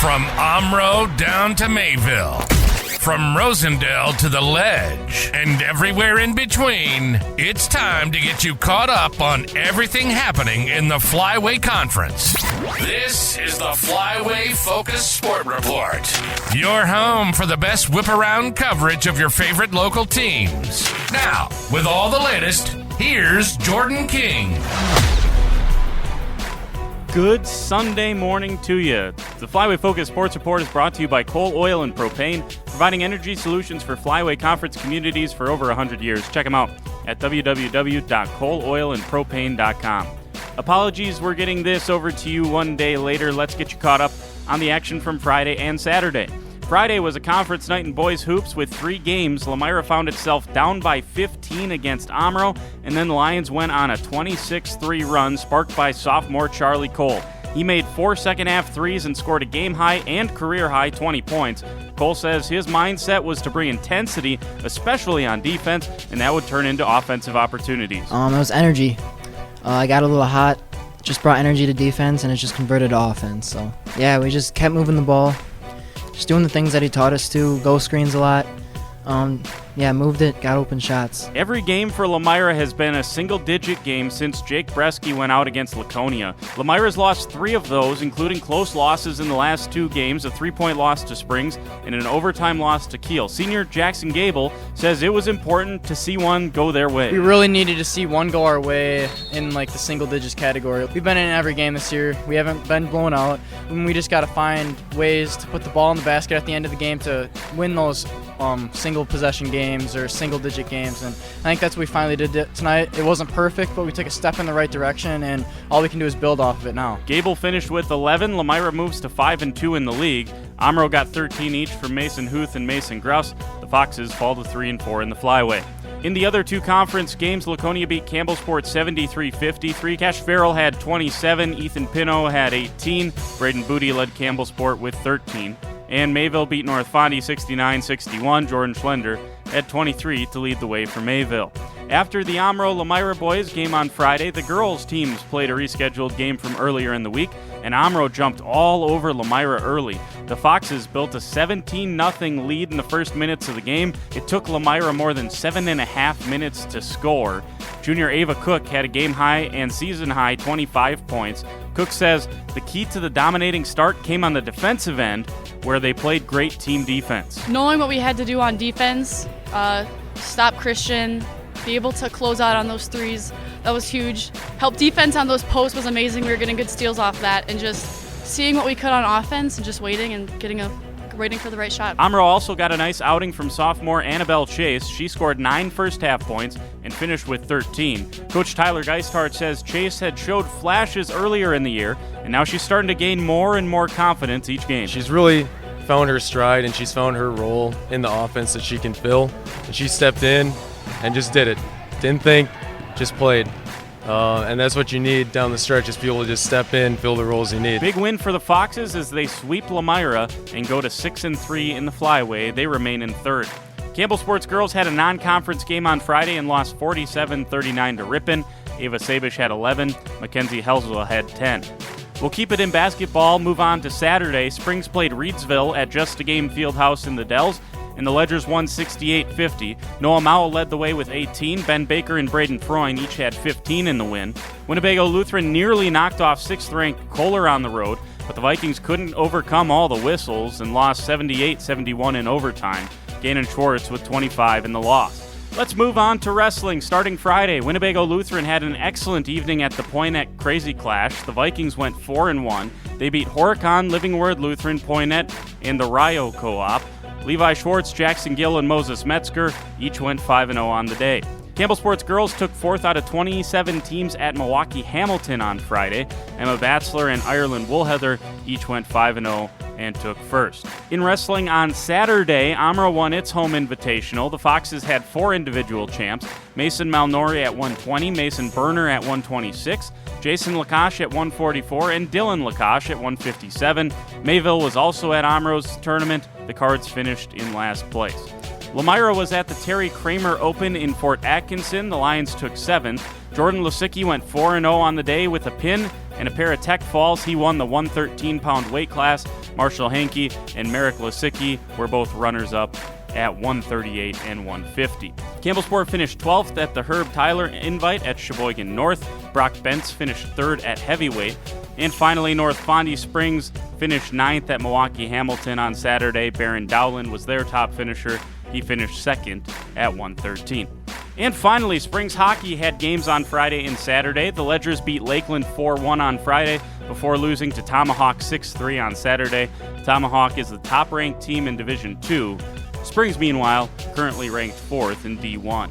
From Omro down to Mayville, from Rosendale to the Ledge, and everywhere in between, it's time to get you caught up on everything happening in the Flyway Conference. This is the Flyway Focus Sport Report, your home for the best whip-around coverage of your favorite local teams. Now, with all the latest, here's Jordan King. Good Sunday morning to you. The Flyway Focus Sports Report is brought to you by Cole Oil and Propane, providing energy solutions for Flyway Conference Communities for over 100 years. Check them out at www.coleoilandpropane.com. Apologies, we're getting this over to you one day later. Let's get you caught up on the action from Friday and Saturday. Friday was a conference night in boys hoops with 3 games. Lamira found itself down by 15 against Omro, and then the Lions went on a 26-3 run sparked by sophomore Charlie Cole. He made 4 second-half threes and scored a game-high and career-high 20 points. Cole says his mindset was to bring intensity, especially on defense, and that would turn into offensive opportunities. It was energy. I got a little hot, just brought energy to defense, and it just converted to offense. So, yeah, we just kept moving the ball. Just doing the things that he taught us to, go screens a lot. Moved it, got open shots. Every game for Lamira has been a single-digit game since Jake Bresky went out against Laconia. Lamira's lost 3 of those, including close losses in the last 2 games, a 3-point loss to Springs and an overtime loss to Kiel. Senior Jackson Gable says it was important to see one go their way. We really needed to see one go our way in the single-digits category. We've been in every game this year. We haven't been blown out. We just got to find ways to put the ball in the basket at the end of the game to win those single-possession games or single-digit games, and I think that's what we finally did tonight. It wasn't perfect, but we took a step in the right direction, and all we can do is build off of it now. Gable finished with 11. Lamira moves to 5-2 in the league. Omro got 13 each from Mason Huth and Mason Grouse. The Foxes fall to 3-4 in the Flyway. In the other 2 conference games, Laconia beat Campbellsport 73-53. Cash Farrell had 27. Ethan Pino had 18. Braden Booty led Campbellsport with 13. And Mayville beat North Fondy 69-61. Jordan Schlender had 23 to lead the way for Mayville. After the Omro-Lamira boys game on Friday, the girls' teams played a rescheduled game from earlier in the week, and Omro jumped all over Lamira early. The Foxes built a 17-0 lead in the first minutes of the game. It took Lamira more than 7.5 minutes to score. Junior Ava Cook had a game-high and season-high 25 points. Cook says the key to the dominating start came on the defensive end, where they played great team defense. Knowing what we had to do on defense, stop Christian, be able to close out on those threes, that was huge. Help defense on those posts was amazing. We were getting good steals off that, and just seeing what we could on offense and just waiting and waiting for the right shot. Omro also got a nice outing from sophomore Annabelle Chase. She scored 9 first-half points and finished with 13. Coach Tyler Geisthart says Chase had showed flashes earlier in the year, and now she's starting to gain more and more confidence each game. She's really found her stride, and she's found her role in the offense that she can fill. And she stepped in and just did it. Didn't think, just played. And that's what you need down the stretch, is people to just step in, fill the roles you need. Big win for the Foxes as they sweep Lamira and go to 6-3 in the Flyway. They remain in 3rd. Campbell Sports girls had a non-conference game on Friday and lost 47-39 to Ripon. Ava Sabish had 11. Mackenzie Helswell had 10. We'll keep it in basketball. Move on to Saturday. Springs played Reedsville at Just a Game Fieldhouse in the Dells, and the Ledgers won 68-50. Noah Mowell led the way with 18. Ben Baker and Braden Freund each had 15 in the win. Winnebago Lutheran nearly knocked off 6th-ranked Kohler on the road, but the Vikings couldn't overcome all the whistles and lost 78-71 in overtime. Gannon Schwartz with 25 in the loss. Let's move on to wrestling. Starting Friday, Winnebago Lutheran had an excellent evening at the Poinet Crazy Clash. The Vikings went 4-1. They beat Horicon, Living Word Lutheran, Poinet, and the Rio Co-op. Levi Schwartz, Jackson Gill, and Moses Metzger each went 5-0 on the day. Campbell Sports girls took 4th out of 27 teams at Milwaukee Hamilton on Friday. Emma Batzler and Ireland Woolheather each went 5-0 and took 1st. In wrestling on Saturday, Omro won its home invitational. The Foxes had 4 individual champs: Mason Malnori at 120, Mason Berner at 126, Jason Lakash at 144, and Dylan Lakash at 157. Mayville was also at Omro's tournament. The Cards finished in last place. Lamira was at the Terry Kramer Open in Fort Atkinson. The Lions took 7th. Jordan Lasicki went 4-0 on the day with a pin and a pair of tech falls. He won the 113-pound weight class. Marshall Hankey and Merrick Lisicki were both runners-up at 138 and 150. Campbellsport finished 12th at the Herb Tyler Invite at Sheboygan North. Brock Bentz finished 3rd at Heavyweight. And finally, North Fondy Springs finished 9th at Milwaukee Hamilton on Saturday. Baron Dowland was their top finisher. He finished 2nd at 113. And finally, Springs Hockey had games on Friday and Saturday. The Ledgers beat Lakeland 4-1 on Friday before losing to Tomahawk 6-3 on Saturday. Tomahawk is the top-ranked team in Division II. Springs, meanwhile, currently ranked 4th in D1.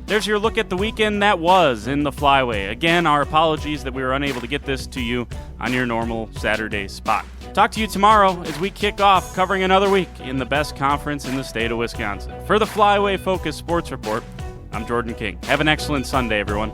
There's your look at the weekend that was in the Flyway. Again, our apologies that we were unable to get this to you on your normal Saturday spot. Talk to you tomorrow as we kick off covering another week in the best conference in the state of Wisconsin. For the Flyway Focus Sports Report, I'm Jordan King. Have an excellent Sunday, everyone.